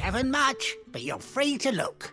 haven't much, but you're free to look.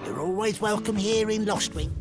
You're always welcome here in Lostwing.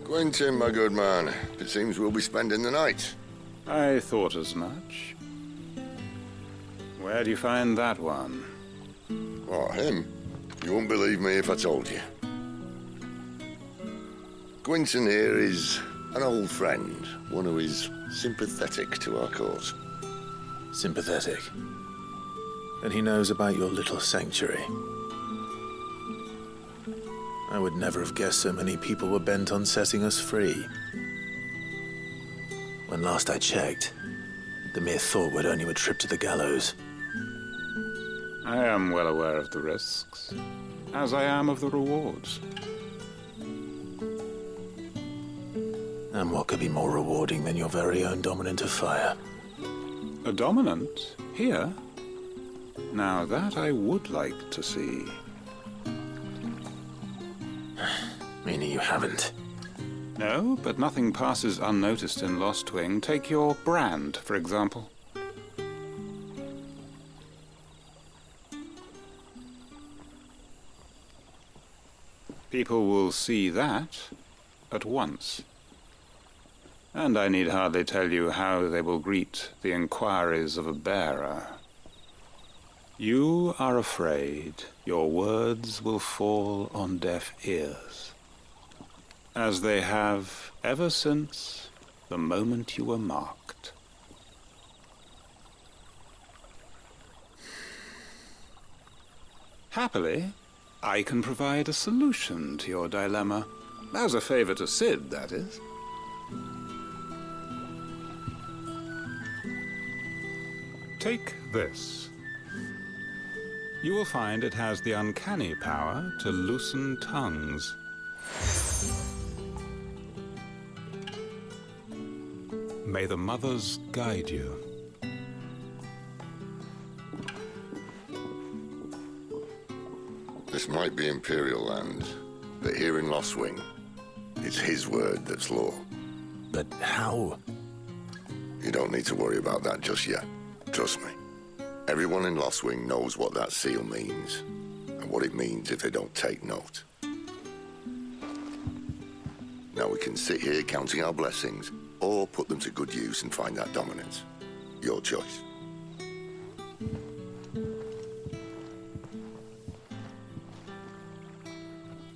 Quentin, my good man. It seems we'll be spending the night. I thought as much. Where do you find that one? What, him? You wouldn't believe me if I told you. Quentin here is an old friend, one who is sympathetic to our cause. Sympathetic? And he knows about your little sanctuary. I would never have guessed so many people were bent on setting us free. When last I checked, the mere thought would earn you a trip to the gallows. I am well aware of the risks, as I am of the rewards. And what could be more rewarding than your very own dominant of fire? A dominant? Here? Now that I would like to see. Meaning you haven't? No, but nothing passes unnoticed in Lostwing. Take your brand, for example. People will see that at once. And I need hardly tell you how they will greet the inquiries of a bearer. You are afraid your words will fall on deaf ears, as they have ever since the moment you were marked. Happily, I can provide a solution to your dilemma, as a favor to Sid, that is. Take this. You will find it has the uncanny power to loosen tongues. May the mothers guide you. This might be Imperial land, but here in Lostwing, it's his word that's law. But how? You don't need to worry about that just yet. Trust me. Everyone in Lostwing knows what that seal means, and what it means if they don't take note. Now we can sit here counting our blessings, or put them to good use and find that dominance. Your choice.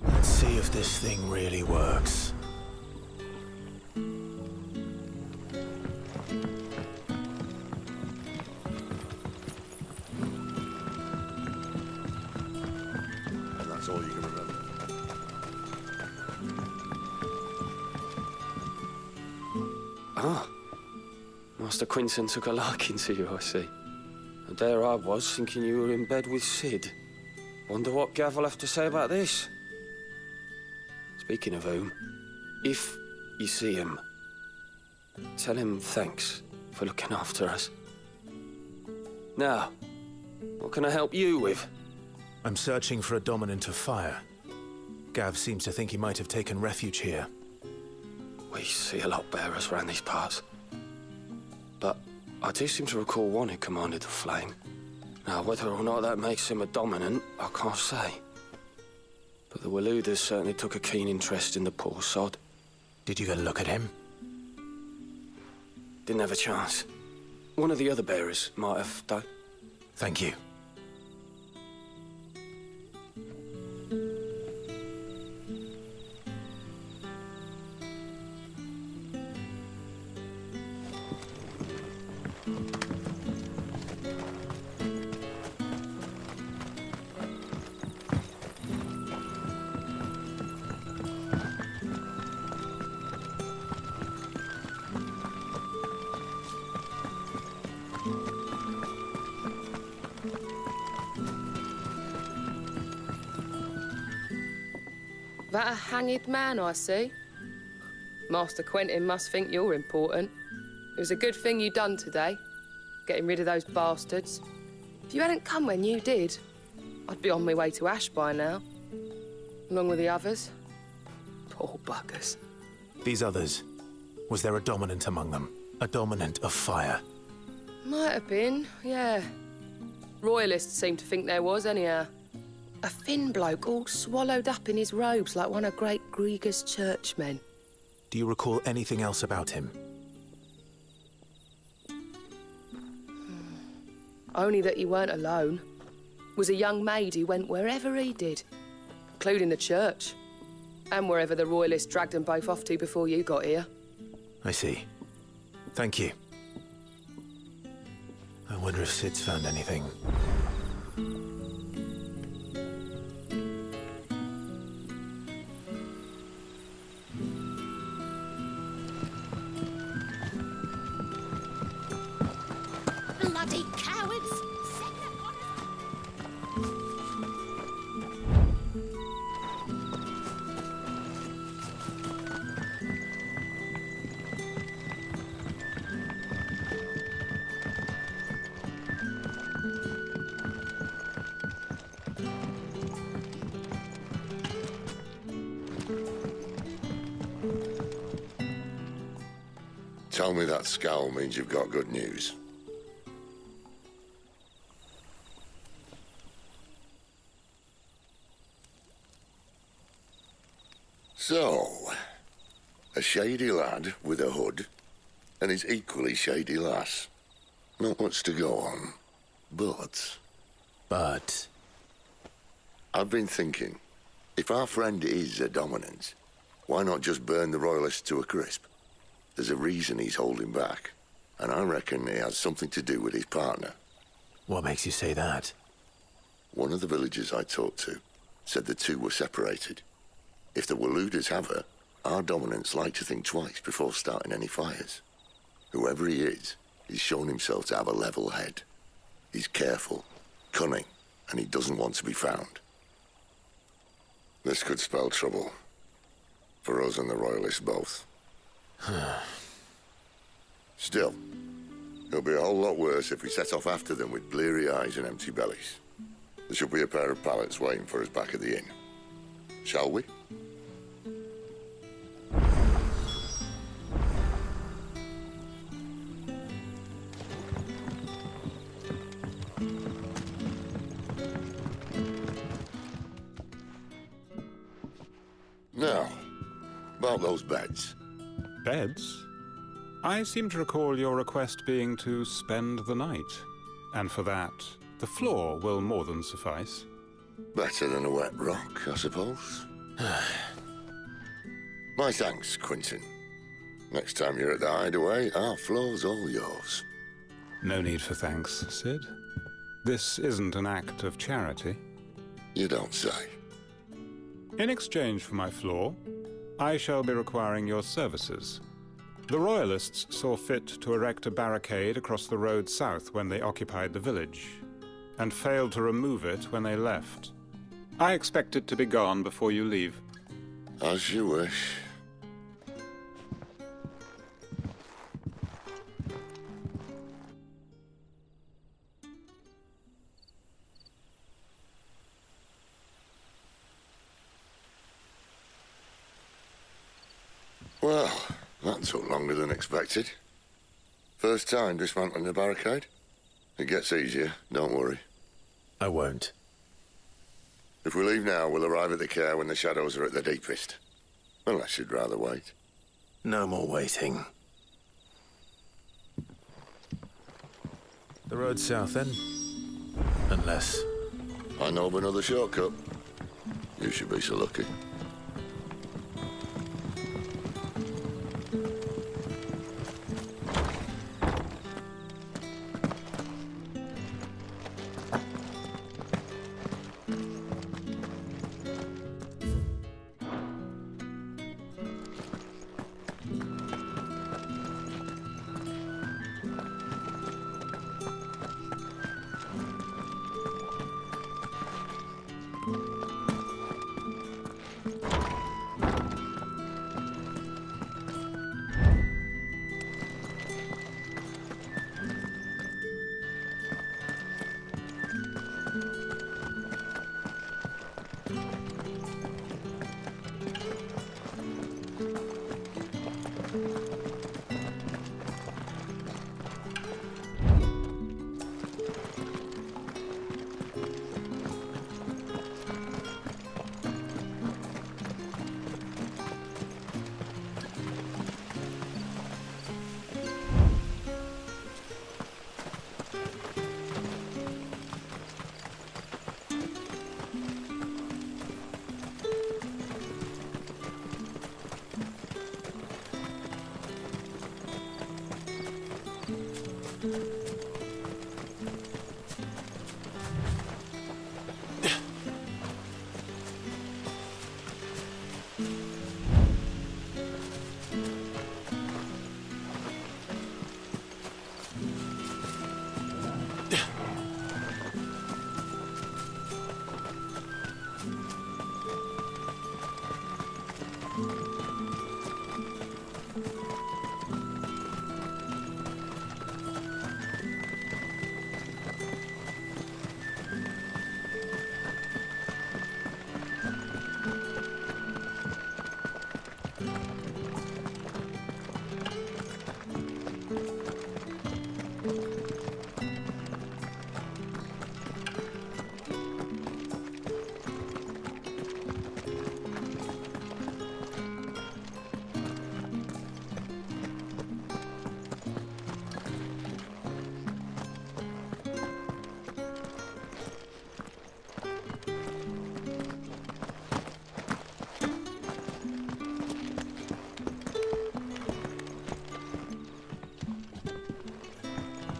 Let's see if this thing really works. And that's all you can remember. Ah, Master Quinton took a liking to you, I see. And there I was, thinking you were in bed with Sid. Wonder what Gav will have to say about this. Speaking of whom, if you see him, tell him thanks for looking after us. Now, what can I help you with? I'm searching for a dominant of fire. Gav seems to think he might have taken refuge here. We see a lot bearers around these parts. but I do seem to recall one who commanded the flame. Now, whether or not that makes him a dominant, I can't say. But the Waluders certainly took a keen interest in the poor sod. Did you get a look at him? Didn't have a chance. One of the other bearers might have, though. Thank you. That a hanged man, I see. Master Quentin must think you're important. It was a good thing you done today, getting rid of those bastards. If you hadn't come when you did, I'd be on my way to Ash by now, along with the others. Poor buggers. These others, was there a dominant among them? A dominant of fire? Might have been, yeah. Royalists seem to think there was, anyhow. A thin bloke all swallowed up in his robes like one of great Grieger's churchmen. Do you recall anything else about him? Only that he weren't alone. Was a young maid who went wherever he did, including the church, and wherever the Royalists dragged them both off to before you got here. I see. Thank you. I wonder if Sid's found anything. Bloody cowards! Tell me that scowl means you've got good news. So, a shady lad with a hood, and his equally shady lass. Not much to go on, but... I've been thinking, if our friend is a dominant, why not just burn the Royalists to a crisp? There's a reason he's holding back, and I reckon he has something to do with his partner. What makes you say that? One of the villagers I talked to said the two were separated. If the Waluders have her, our dominants like to think twice before starting any fires. Whoever he is, he's shown himself to have a level head. He's careful, cunning, and he doesn't want to be found. This could spell trouble. For us and the Royalists both. Still, it'll be a whole lot worse if we set off after them with bleary eyes and empty bellies. There should be a pair of pallets waiting for us back at the inn. Shall we? Now, about those beds. Beds? I seem to recall your request being to spend the night. And for that, the floor will more than suffice. Better than a wet rock, I suppose. My thanks, Quentin. Next time you're at the hideaway, our floor's all yours. No need for thanks, Sid. This isn't an act of charity. You don't say. In exchange for my floor, I shall be requiring your services. The Royalists saw fit to erect a barricade across the road south when they occupied the village, and failed to remove it when they left. I expect it to be gone before you leave. As you wish. Well, that took longer than expected. First time dismantling the barricade? It gets easier, don't worry. I won't. If we leave now, we'll arrive at the care when the shadows are at their deepest. Unless you'd rather wait. No more waiting. The road south, then? Unless... I know of another shortcut. You should be so lucky.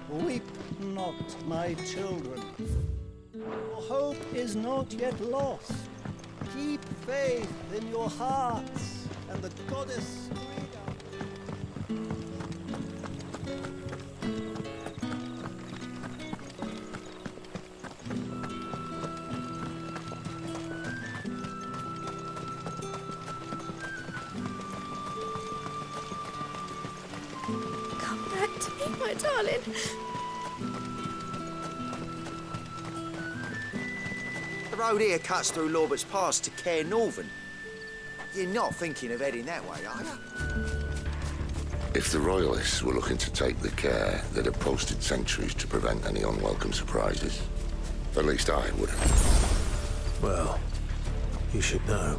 Weep not, my children. Your hope is not yet lost. Keep faith in your hearts, and the goddess Frida. Come back to me, my darling. The road here cuts through Lorbert's Pass to Care Northern. You're not thinking of heading that way, are you? If the Royalists were looking to take the care, they'd have posted sentries to prevent any unwelcome surprises. At least I would have. Well, you should know.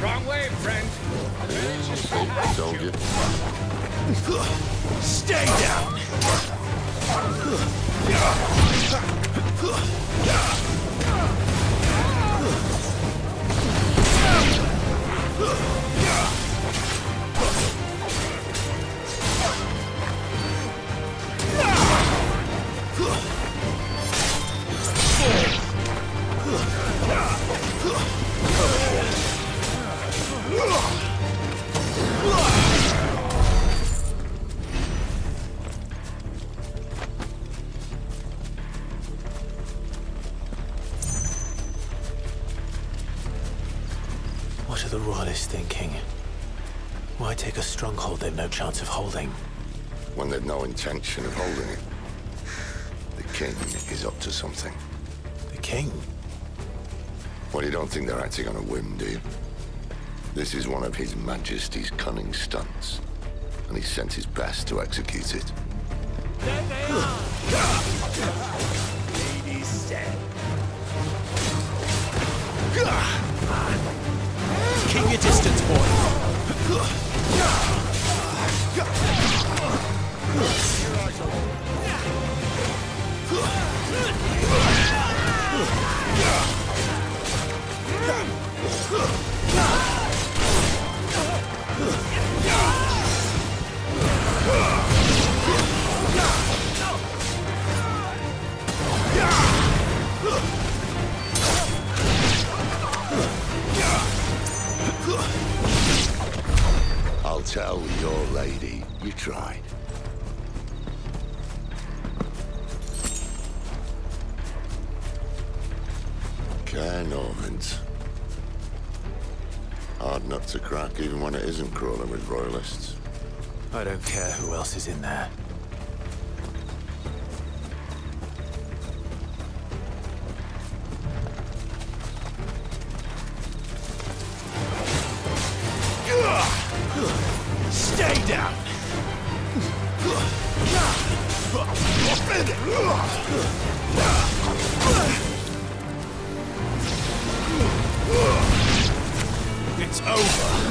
Wrong way, friend. I told you. Stay down! What are the Royalists thinking? Why take a stronghold they've no chance of holding? When they've no intention of holding it. king is up to something. The king? Well, you don't think they're acting on a whim, do you? This is one of His Majesty's cunning stunts, and he's sent his best to execute it. There they are! Ladies said. Keep your distance, boy. I'll tell your lady you tried. Caernarvon's. Hard nut to crack, even when it isn't crawling with royalists. I don't care who else is in there. Stay down! It's over.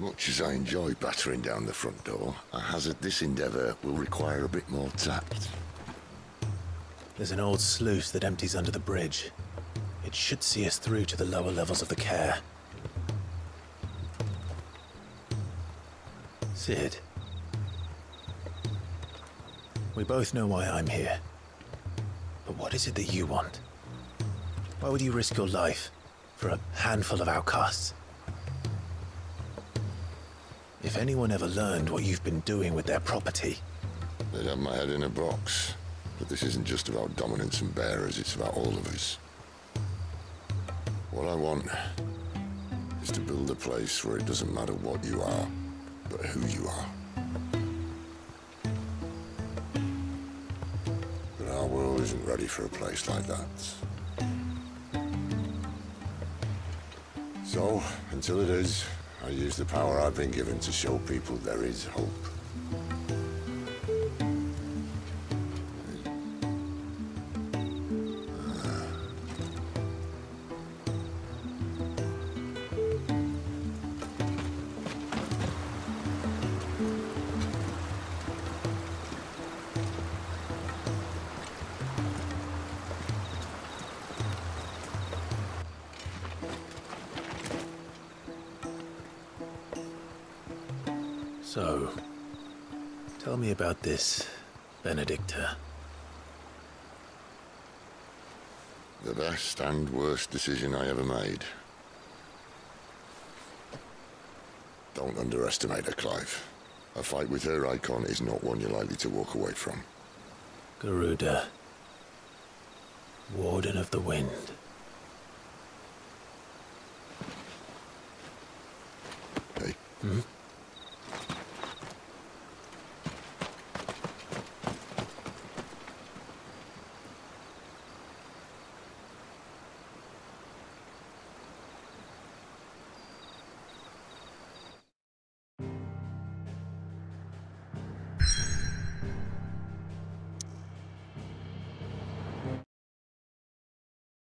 Much as I enjoy battering down the front door, I hazard this endeavour will require a bit more tact. There's an old sluice that empties under the bridge. It should see us through to the lower levels of the care. Sid. We both know why I'm here. But what is it that you want? Why would you risk your life for a handful of outcasts? If anyone ever learned what you've been doing with their property... They'd have my head in a box. But this isn't just about dominance and bearers, it's about all of us. What I want is to build a place where it doesn't matter what you are, but who you are. But our world isn't ready for a place like that. So, until it is, I use the power I've been given to show people there is hope. So, tell me about this, Benedicta. The best and worst decision I ever made. Don't underestimate her, Clive. A fight with her Eikon is not one you're likely to walk away from. Garuda. Warden of the Wind. Hey? Hmm?